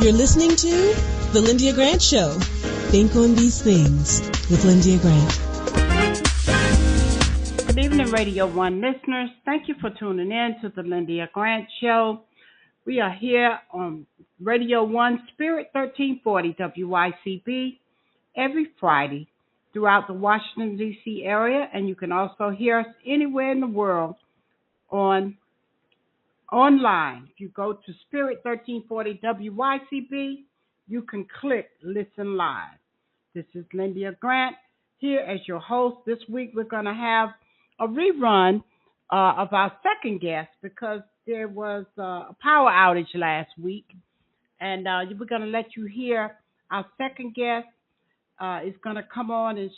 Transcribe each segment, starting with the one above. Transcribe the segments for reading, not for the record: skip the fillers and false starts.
You're listening to The Lyndia Grant Show. Think on these things with Lyndia Grant. Good evening, Radio 1 listeners. Thank you for tuning in to The Lyndia Grant Show. We are here on Radio 1 Spirit 1340 WYCB every Friday throughout the Washington, D.C. area, and you can also hear us anywhere in the world online. If you go to Spirit 1340 WYCB, you can click Listen Live. This is Lyndia Grant here as your host. This week we're going to have a rerun of our second guest because there was a power outage last week, and we're going to let you hear our second guest. Is going to come on, and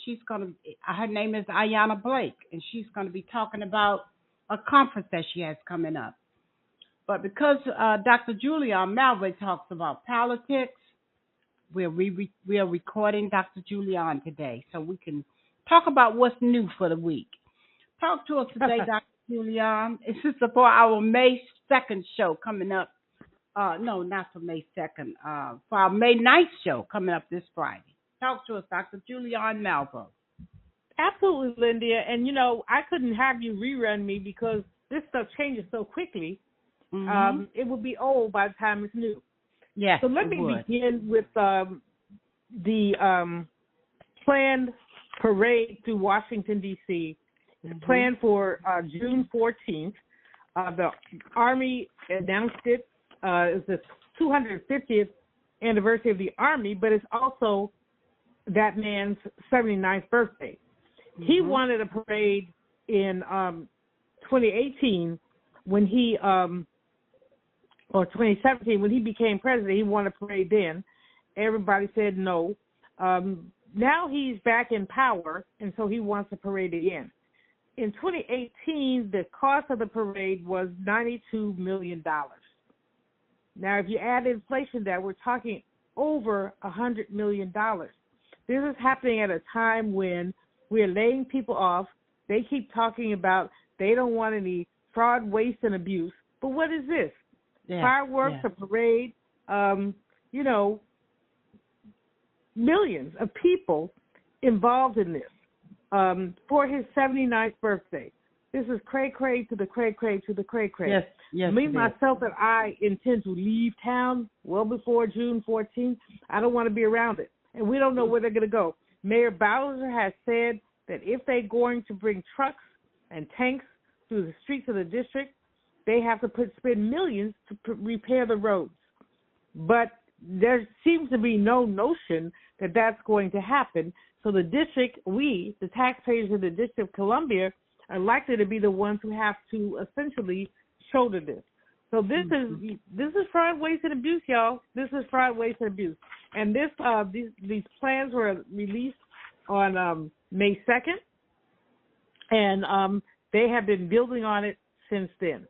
her name is Ayanna Blake, and she's going to be talking about a conference that she has coming up. But because Dr. Julian Malve talks about politics, we are recording Dr. Julian today so we can talk about what's new for the week. Talk to us today, Dr. Julian. This is for our May 2nd show coming up. No, not for May 2nd. For our May 9th show coming up this Friday. Talk to us, Dr. Julian Malve. Absolutely, Lyndia. And, I couldn't have you rerun me because this stuff changes so quickly. Mm-hmm. It will be old by the time it's new. Yes. So let me begin with the planned parade through Washington, D.C. It's planned for June 14th. The Army announced it. It's the 250th anniversary of the Army, but it's also that man's 79th birthday. Mm-hmm. He wanted a parade in 2018 when he or 2017, when he became president. He wanted a parade then. Everybody said no. Now he's back in power, and so he wants a parade again. In 2018, the cost of the parade was $92 million. Now, if you add inflation to that, we're talking over $100 million. This is happening at a time when we're laying people off. They keep talking about they don't want any fraud, waste, and abuse. But what is this? Yeah, fireworks, a parade, millions of people involved in this for his 79th birthday. This is cray-cray to the cray-cray to the cray-cray. Yes. Me, myself, and I intend to leave town well before June 14th. I don't want to be around it. And we don't know where they're going to go. Mayor Bowser has said that if they're going to bring trucks and tanks through the streets of the district, they have to spend millions to repair the roads. But there seems to be no notion that that's going to happen. So the district, the taxpayers of the District of Columbia, are likely to be the ones who have to essentially shoulder this. So this is fraud, waste, and abuse, y'all. This is fraud, waste, and abuse. And these plans were released on May 2nd, and they have been building on it since then.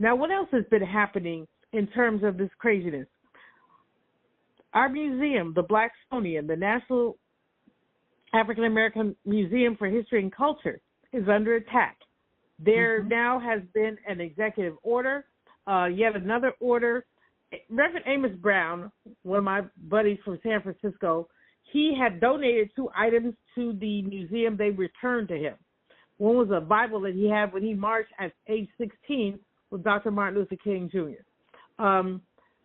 Now, what else has been happening in terms of this craziness? Our museum, the Blacksonian, the National African American Museum for History and Culture, is under attack. There now has been an executive order, yet another order. Reverend Amos Brown, one of my buddies from San Francisco, he had donated 2 items to the museum. They returned to him. One was a Bible that he had when he marched at age 16 with Dr. Martin Luther King Jr.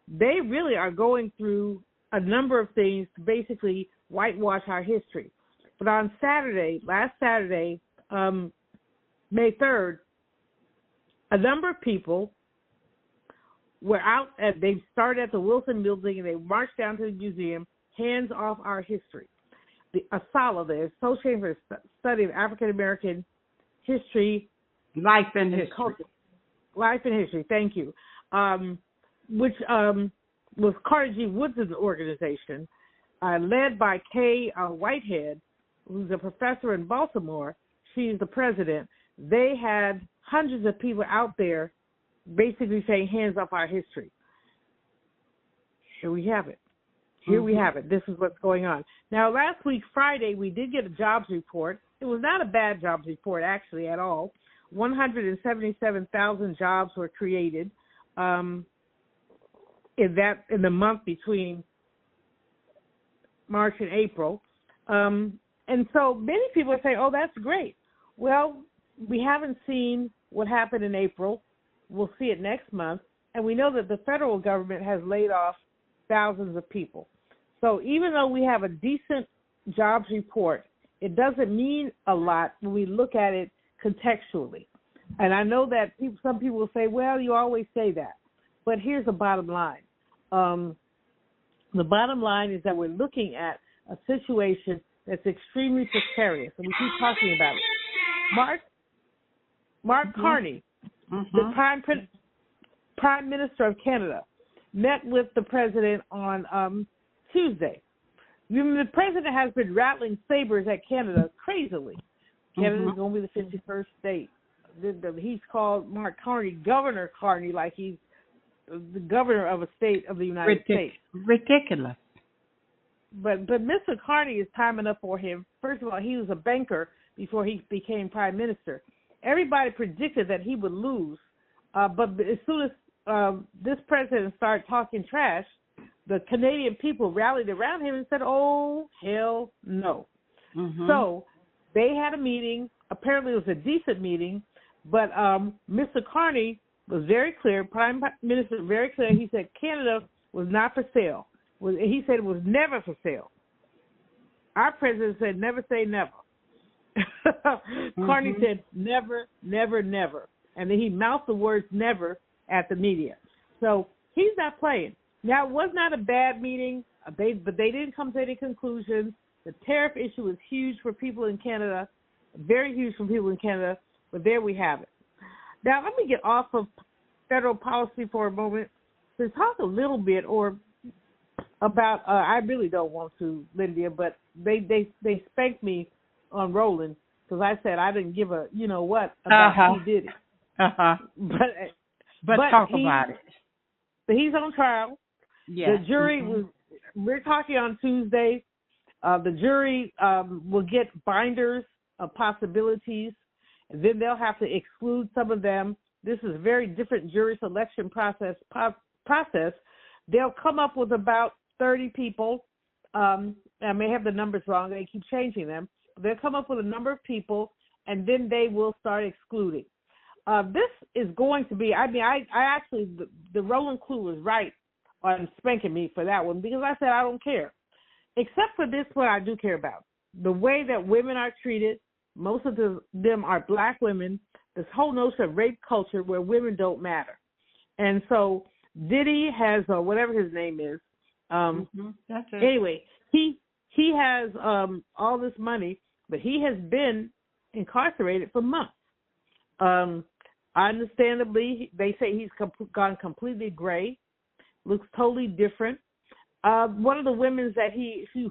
They really are going through a number of things to basically whitewash our history. But on last Saturday, May 3rd, a number of people were out. They started at the Wilson Building and they marched down to the museum, hands off our history. The ASALA, the Association for the Study of African American History, Life and History. Culture. Life and History, thank you, which was Carter G. Wood's organization, led by Kay Whitehead, who's a professor in Baltimore. She's the president. They had hundreds of people out there basically saying, hands off our history. Here we have it. We have it. This is what's going on. Now, last week, Friday, we did get a jobs report. It was not a bad jobs report, actually, at all. 177,000 jobs were created. in the month between March and April. And so many people say, oh, that's great. Well, we haven't seen what happened in April. We'll see it next month. And we know that the federal government has laid off thousands of people. So even though we have a decent jobs report, it doesn't mean a lot when we look at it contextually. And I know that some people will say, well, you always say that. But here's the bottom line. The bottom line is that we're looking at a situation that's extremely precarious, and we keep talking about it. Mark Carney, the Prime Minister of Canada, met with the president on Tuesday. The president has been rattling sabers at Canada crazily. Canada is going to be the 51st state. He's called Mark Carney Governor Carney, like he's the governor of a state of the United States. Ridiculous. But Mr. Carney is time enough for him. First of all, he was a banker before he became prime minister. Everybody predicted that he would lose, but as soon as this president started talking trash, the Canadian people rallied around him and said, oh, hell no. So they had a meeting. Apparently it was a decent meeting, but Mr. Carney was very clear, Prime Minister was very clear. He said Canada was not for sale. He said it was never for sale. Our president said never say never. Carney said never, never, never. And then he mouthed the words never at the media. So he's not playing. Now, it was not a bad meeting, but they didn't come to any conclusions. The tariff issue is huge for people in Canada, very huge for people in Canada, but there we have it. Now, let me get off of federal policy for a moment to talk a little bit about, I really don't want to, Lyndia, but they spanked me on Roland because I said I didn't give a you-know-what about who did it. But talk about it. But he's on trial. Yes. The jury we're talking on Tuesday. The jury will get binders of possibilities, and then they'll have to exclude some of them. This is a very different jury selection process. They'll come up with about 30 people. I may have the numbers wrong. They keep changing them. They'll come up with a number of people, and then they will start excluding. This is going to be, I actually, the Roland Clue was right on spanking me for that one because I said I don't care. Except for this one I do care about. The way that women are treated, most of them are black women, this whole notion of rape culture where women don't matter. And so Diddy has, whatever his name is, That's it. Anyway, he has all this money, but he has been incarcerated for months. Understandably, they say he's gone completely gray, looks totally different. One of the women that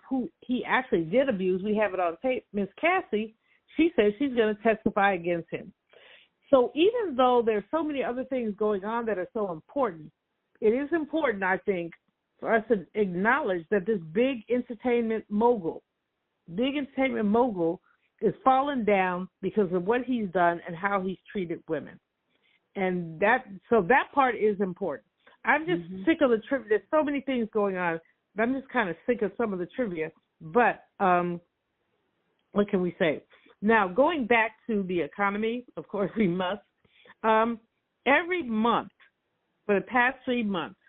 who he actually did abuse, we have it on tape, Miss Cassie, she says she's going to testify against him. So even though there's so many other things going on that are so important, it is important, I think, for us to acknowledge that this big entertainment mogul is falling down because of what he's done and how he's treated women. And that part is important. I'm just sick of the trivia. There's so many things going on, but I'm just kind of sick of some of the trivia. But what can we say? Now, going back to the economy, of course we must. Every month for the past 3 months,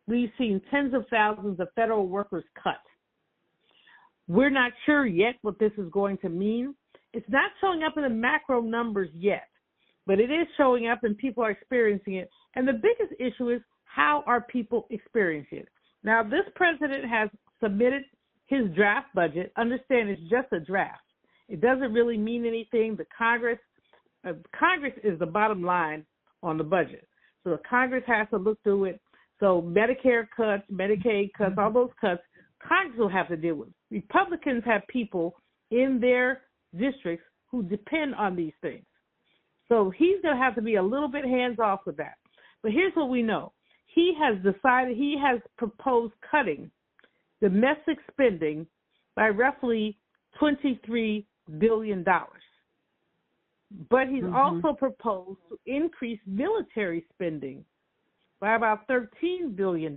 we've seen tens of thousands of federal workers cut. We're not sure yet what this is going to mean. It's not showing up in the macro numbers yet, but it is showing up and people are experiencing it. And the biggest issue is, how are people experiencing it? Now, this president has submitted his draft budget. Understand it's just a draft. It doesn't really mean anything. The Congress is the bottom line on the budget. So the Congress has to look through it. So Medicare cuts, Medicaid cuts, all those cuts, Congress will have to deal with. Republicans have people in their districts who depend on these things. So he's going to have to be a little bit hands-off with that. But here's what we know. He has proposed cutting domestic spending by roughly $23 billion. But he's also proposed to increase military spending by about $13 billion.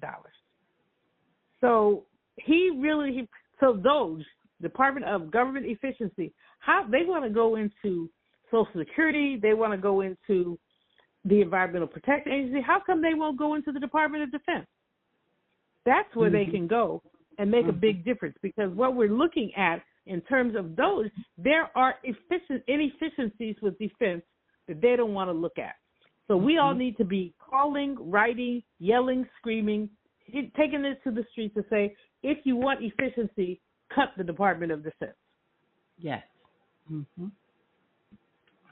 So so DOGE, Department of Government Efficiency, how they want to go into Social Security, they want to go into the Environmental Protection Agency. How come they won't go into the Department of Defense? That's where they can go and make a big difference, because what we're looking at in terms of those, there are inefficiencies with defense that they don't want to look at. So we all need to be calling, writing, yelling, screaming, taking this to the streets to say, if you want efficiency, cut the Department of Defense. Yes. Mm-hmm.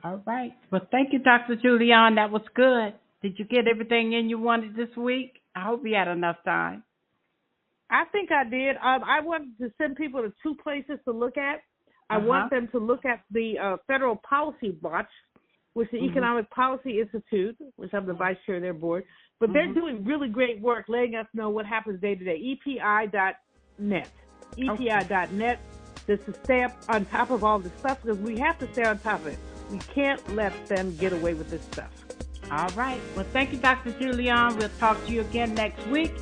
All right. Well, thank you, Dr. Julian. That was good. Did you get everything in you wanted this week? I hope you had enough time. I think I did. I wanted to send people to two places to look at. I want them to look at the Federal Policy Watch, which is the Economic Policy Institute, which I'm the vice chair of their board. But they're doing really great work letting us know what happens day to day. EPI.net. EPI.net, just to stay up on top of all this stuff, because we have to stay on top of it. We can't let them get away with this stuff. All right. Well, thank you, Dr. Julian. We'll talk to you again next week.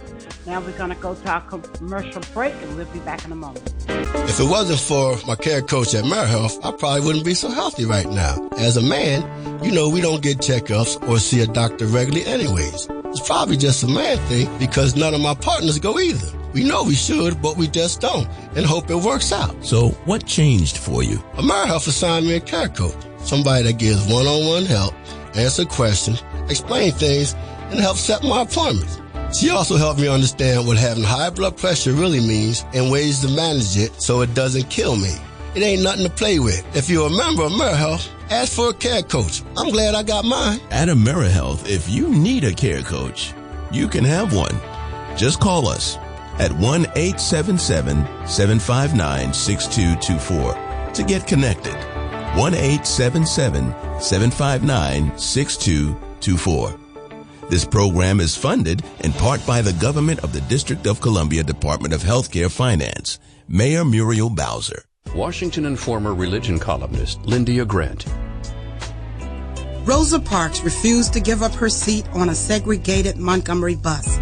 Now we're going to go to our commercial break, and we'll be back in a moment. If it wasn't for my care coach at AmeriHealth, I probably wouldn't be so healthy right now. As a man, we don't get checkups or see a doctor regularly anyways. It's probably just a man thing because none of my partners go either. We know we should, but we just don't, and hope it works out. So what changed for you? AmeriHealth assigned me a care coach, somebody that gives one-on-one help, answer questions, explain things, and help set my appointments. She also helped me understand what having high blood pressure really means and ways to manage it so it doesn't kill me. It ain't nothing to play with. If you're a member of AmeriHealth, ask for a care coach. I'm glad I got mine. At AmeriHealth, if you need a care coach, you can have one. Just call us at 1-877-759-6224 to get connected. 1-877-759-6224. This program is funded in part by the government of the District of Columbia Department of Healthcare Finance. Mayor Muriel Bowser. Washington and former religion columnist Lyndia Grant. Rosa Parks refused to give up her seat on a segregated Montgomery bus.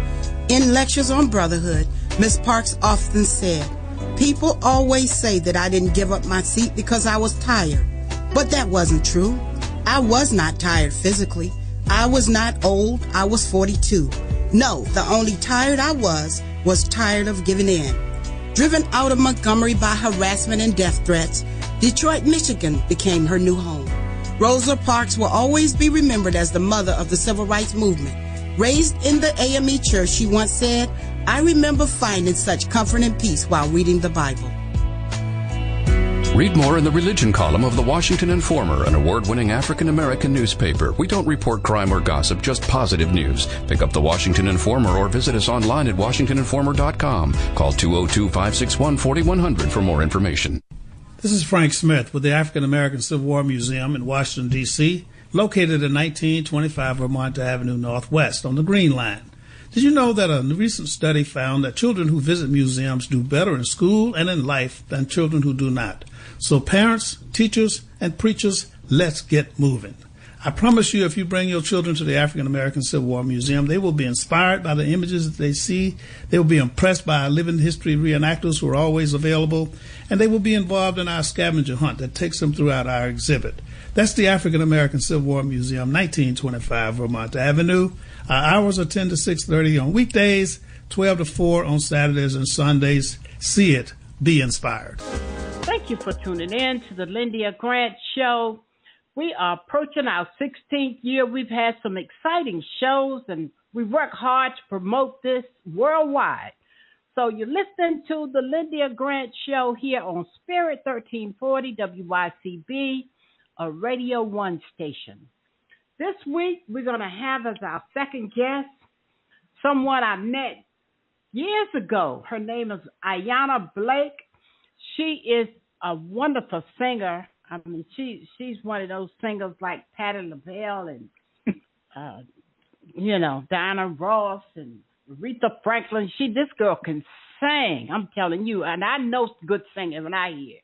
In lectures on brotherhood, Ms. Parks often said, "People always say that I didn't give up my seat because I was tired." But that wasn't true. I was not tired physically. I was not old. I was 42. No, the only tired I was tired of giving in. Driven out of Montgomery by harassment and death threats, Detroit, Michigan became her new home. Rosa Parks will always be remembered as the mother of the civil rights movement. Raised in the AME church, she once said, "I remember finding such comfort and peace while reading the Bible." Read more in the religion column of the Washington Informer, an award-winning African-American newspaper. We don't report crime or gossip, just positive news. Pick up the Washington Informer or visit us online at washingtoninformer.com. Call 202-561-4100 for more information. This is Frank Smith with the African American Civil War Museum in Washington, D.C., located at 1925 Vermont Avenue Northwest on the Green Line. Did you know that a recent study found that children who visit museums do better in school and in life than children who do not? So parents, teachers, and preachers, let's get moving. I promise you, if you bring your children to the African American Civil War Museum, they will be inspired by the images that they see. They will be impressed by our living history reenactors who are always available, and they will be involved in our scavenger hunt that takes them throughout our exhibit. That's the African American Civil War Museum, 1925 Vermont Avenue. Our hours are 10 to 6:30 on weekdays, 12 to 4 on Saturdays and Sundays. See it. Be inspired. Thank you for tuning in to the Lyndia Grant Show. We are approaching our 16th year. We've had some exciting shows, and we work hard to promote this worldwide. So you're listening to the Lyndia Grant Show here on Spirit 1340 WYCB, a Radio 1 station. This week, we're going to have as our second guest someone I met years ago. Her name is Ayanna Blake. She is a wonderful singer. I mean, she's one of those singers like Patti LaBelle and, Diana Ross and Aretha Franklin. This girl can sing, I'm telling you. And I know good singing when I hear it.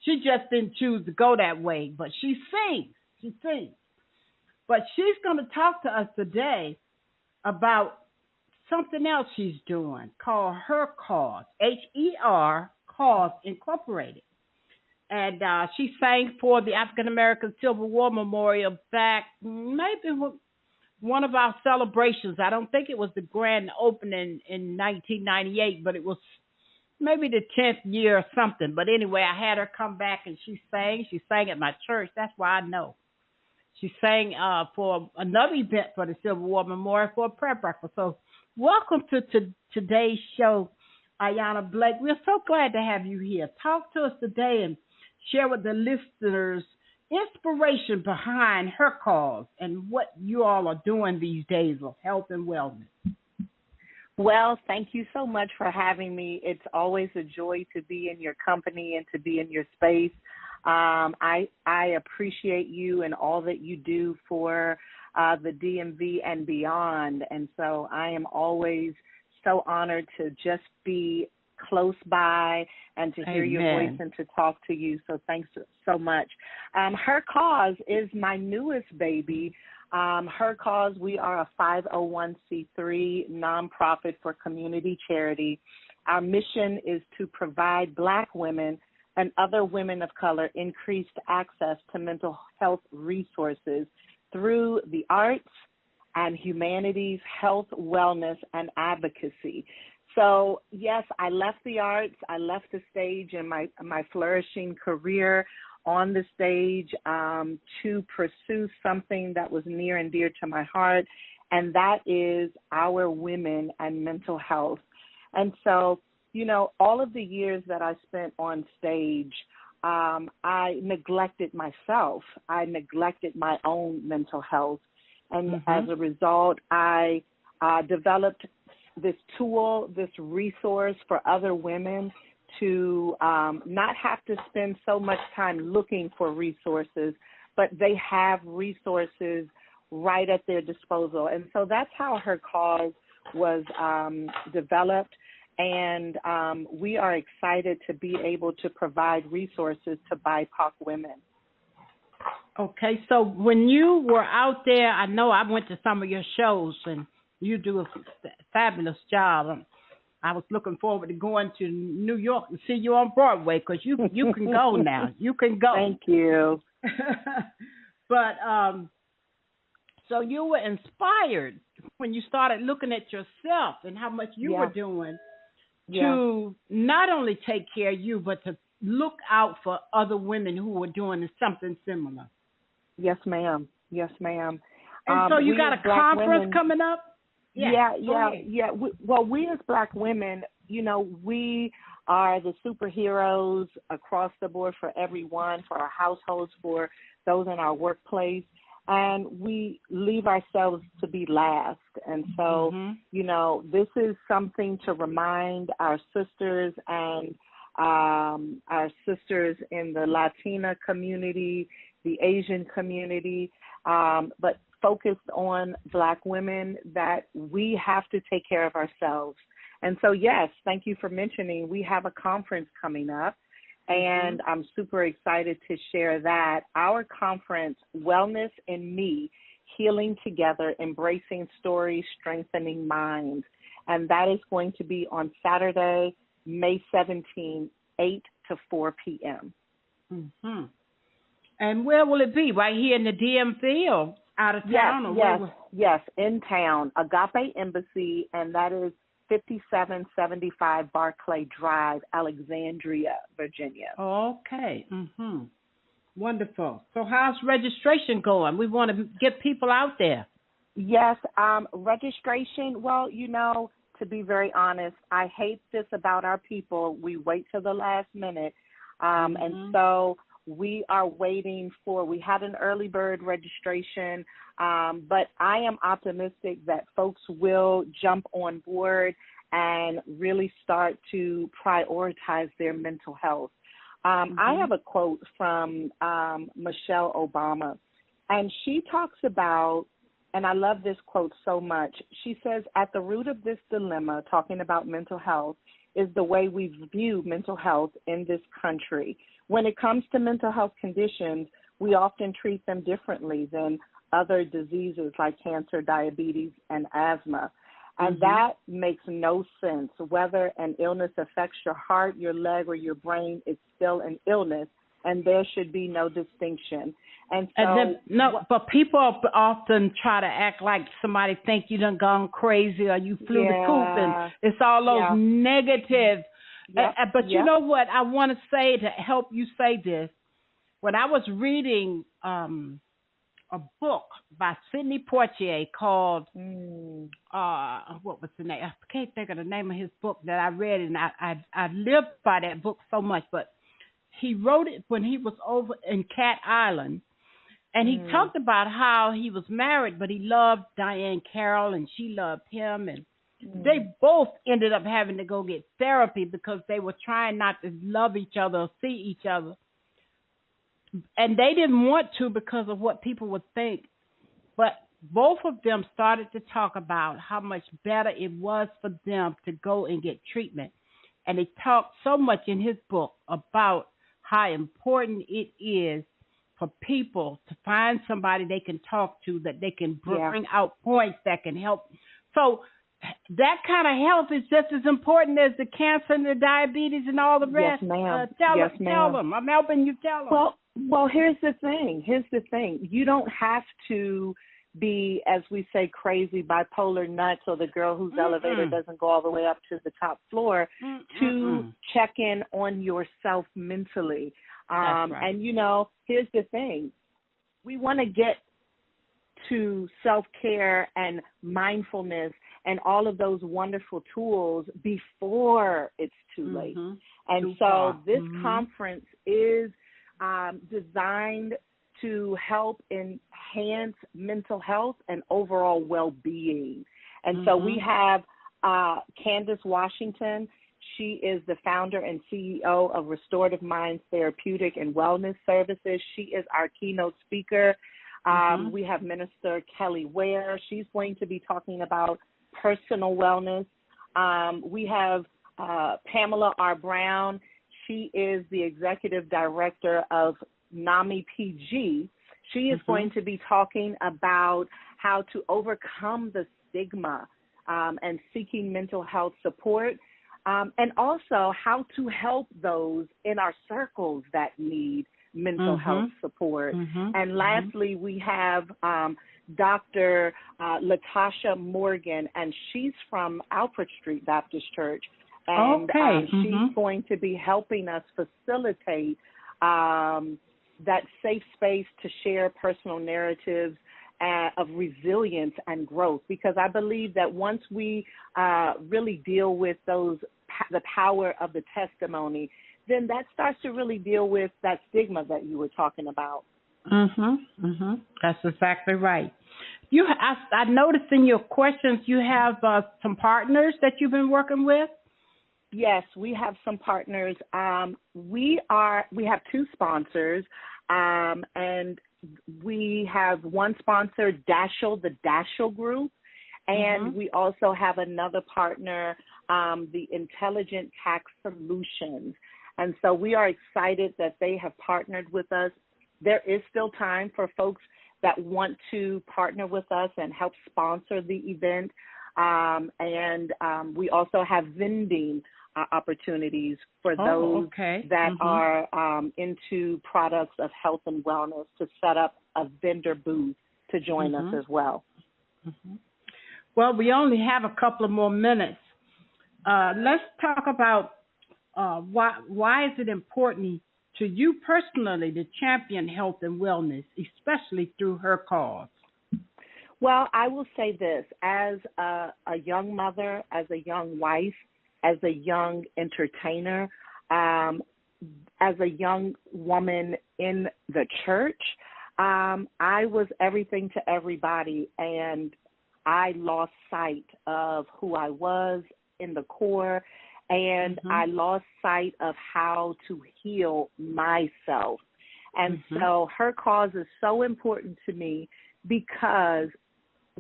She just didn't choose to go that way, but she sings. She sings. But she's going to talk to us today about something else she's doing called Her Cause, HER Cause Incorporated. And she sang for the African American Civil War Memorial back maybe one of our celebrations. I don't think it was the grand opening in 1998, but it was maybe the 10th year or something. But anyway, I had her come back and she sang. She sang at my church. That's why I know. She sang for another event for the Civil War Memorial for a prayer breakfast. So welcome to today's show, Ayanna Blake. We're so glad to have you here. Talk to us today and share with the listeners inspiration behind Her Cause and what you all are doing these days of health and wellness. Well, thank you so much for having me. It's always a joy to be in your company and to be in your space. I appreciate you and all that you do for the DMV and beyond. And so I am always so honored to just be close by and to hear your voice and to talk to you. So thanks so much. Her Cause is my newest baby. Her Cause, we are a 501c3 nonprofit for community charity. Our mission is to provide Black women and other women of color increased access to mental health resources through the arts and humanities, health, wellness, and advocacy. So, yes, I left the arts. I left the stage in my flourishing career on the stage to pursue something that was near and dear to my heart, and that is our women and mental health. And so, you know, all of the years that I spent on stage, I neglected myself. I neglected my own mental health. And as a result, I developed this tool, this resource for other women to not have to spend so much time looking for resources, but they have resources right at their disposal. And so that's how Her Cause was developed. And we are excited to be able to provide resources to BIPOC women. Okay, so when you were out there, I know I went to some of your shows, and you do a fabulous job. I was looking forward to going to New York to see you on Broadway because you can go now. You can go. Thank you. But so you were inspired when you started looking at yourself and how much you were doing to not only take care of you, but to look out for other women who were doing something similar. Yes, ma'am. Yes, ma'am. And so you got a conference coming up? Yeah. We as Black women, you know, we are the superheroes across the board for everyone, for our households, for those in our workplace. And we leave ourselves to be last. And so, you know, this is something to remind our sisters and our sisters in the Latina community, the Asian community, but focused on Black women, that we have to take care of ourselves. And so, yes, thank you for mentioning, we have a conference coming up, and I'm super excited to share that. Our conference, Wellness in Me, Healing Together, Embracing Stories, Strengthening Minds. And that is going to be on Saturday, May 17, 8 to 4 p.m. And where will it be? Right here in the DMV or out of town? Yes, in town, Agape Embassy, and that is 5775 Barclay Drive, Alexandria, Virginia. Okay. Wonderful. So how's registration going? We want to get people out there. Yes, registration, well, you know, to be very honest, I hate this about our people. We wait till the last minute. And so we are waiting we had an early bird registration, but I am optimistic that folks will jump on board and really start to prioritize their mental health. I have a quote from Michelle Obama, and she talks about, and I love this quote so much, she says, at the root of this dilemma, talking about mental health, is the way we view mental health in this country. When it comes to mental health conditions, we often treat them differently than other diseases like cancer, diabetes, and asthma. And that makes no sense. Whether an illness affects your heart, your leg, or your brain, it's still an illness, and there should be no distinction. And so, but people often try to act like somebody think you done gone crazy or you flew the coop, and it's all those negative. But you know what? I want to say to help you say this. When I was reading a book by Sidney Poitier called what was the name? I can't think of the name of his book that I read, and I lived by that book so much. But he wrote it when he was over in Cat Island, and he talked about how he was married, but he loved Diane Carroll, and she loved him, and they both ended up having to go get therapy because they were trying not to love each other or see each other. And they didn't want to because of what people would think. But both of them started to talk about how much better it was for them to go and get treatment. And he talked so much in his book about how important it is for people to find somebody they can talk to, that they can bring out points that can help. So that kind of health is just as important as the cancer and the diabetes and all the rest. Yes, ma'am. Tell them. I'm helping you tell them. Well, here's the thing. You don't have to be, as we say, crazy, bipolar, nuts, or the girl whose elevator doesn't go all the way up to the top floor to check in on yourself mentally. That's right. And, here's the thing. We want to get to self-care and mindfulness and all of those wonderful tools before it's too late. And so this conference is designed to help enhance mental health and overall well-being. And so we have Candace Washington. She is the founder and CEO of Restorative Minds Therapeutic and Wellness Services. She is our keynote speaker. We have Minister Kelly Ware. She's going to be talking about personal wellness. We have Pamela R. Brown. She is the executive director of NAMI PG. She is going to be talking about how to overcome the stigma and seeking mental health support, and also how to help those in our circles that need mental health support. And lastly, we have Dr. Latasha Morgan, and she's from Alfred Street Baptist Church. And she's going to be helping us facilitate that safe space to share personal narratives of resilience and growth, because I believe that once we really deal with the power of the testimony, then that starts to really deal with that stigma that you were talking about. That's exactly right. I noticed in your questions you have some partners that you've been working with. Yes, we have some partners. We have two sponsors, and we have one sponsor, Dashel, the Dashel Group, and we also have another partner, the Intelligent Tax Solutions. And so we are excited that they have partnered with us. There is still time for folks that want to partner with us and help sponsor the event. And we also have vending opportunities for those that are into products of health and wellness to set up a vendor booth to join us as well. Well, we only have a couple of more minutes. Let's talk about why is it important to you personally to champion health and wellness, especially through her cause? Well, I will say this. As a young mother, as a young wife, as a young entertainer, as a young woman in the church, I was everything to everybody, and I lost sight of who I was in the core, and I lost sight of how to heal myself. And so her cause is so important to me because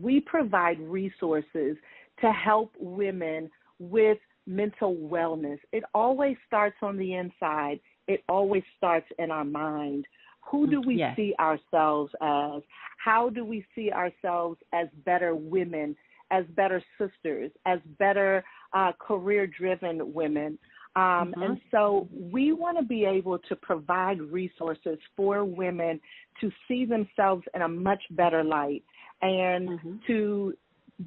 we provide resources to help women with mental wellness. It always starts on the inside. It always starts in our mind. Who do we see ourselves as? How do we see ourselves as better women, as better sisters, as better career-driven women. And so we want to be able to provide resources for women to see themselves in a much better light and to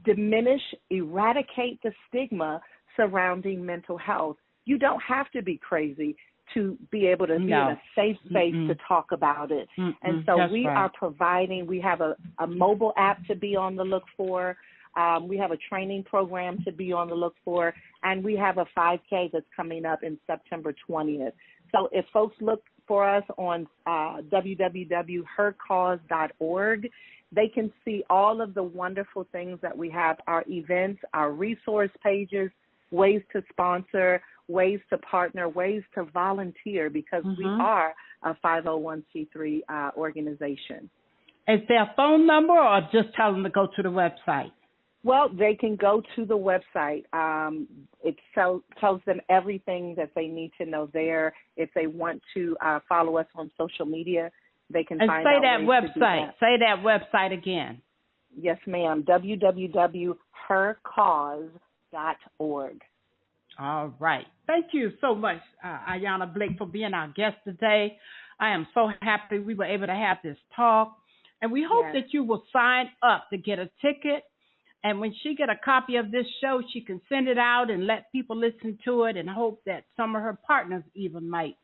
diminish, eradicate the stigma surrounding mental health. You don't have to be crazy to be able to be in a safe space to talk about it. And so we are providing, we have a mobile app to be on the look for. We have a training program to be on the look for, and we have a 5K that's coming up in September 20th. So if folks look for us on www.hercause.org, they can see all of the wonderful things that we have, our events, our resource pages, ways to sponsor, ways to partner, ways to volunteer, because we are a 501c3 organization. Is there a phone number, or just tell them to go to the website? Well, they can go to the website. It tells them everything that they need to know there. If they want to follow us on social media, they can find out. And say that website. Say that website again. Yes, ma'am. www.hercause.org. All right. Thank you so much, Ayanna Blake, for being our guest today. I am so happy we were able to have this talk. And we hope that you will sign up to get a ticket. And when she get a copy of this show, she can send it out and let people listen to it, and hope that some of her partners even might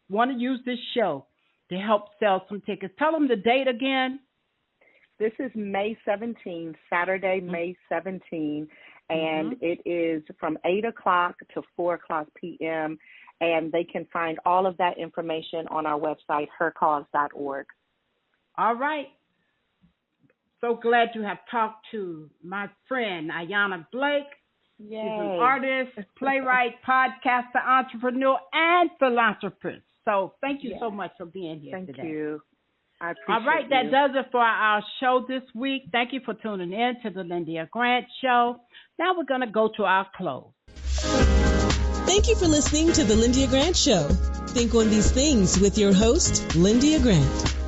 want to use this show to help sell some tickets. Tell them the date again. This is May 17, Saturday, May 17, and it is from 8 o'clock to 4 o'clock p.m., and they can find all of that information on our website, hercause.org. All right. So glad to have talked to my friend, Ayanna Blake. Yay. She's an artist, playwright, podcaster, entrepreneur, and philanthropist. So thank you so much for being here today. Thank you. I appreciate All right, that does it for our show this week. Thank you for tuning in to the Lyndia Grant Show. Now we're going to go to our close. Thank you for listening to the Lyndia Grant Show. Think on these things with your host, Lyndia Grant.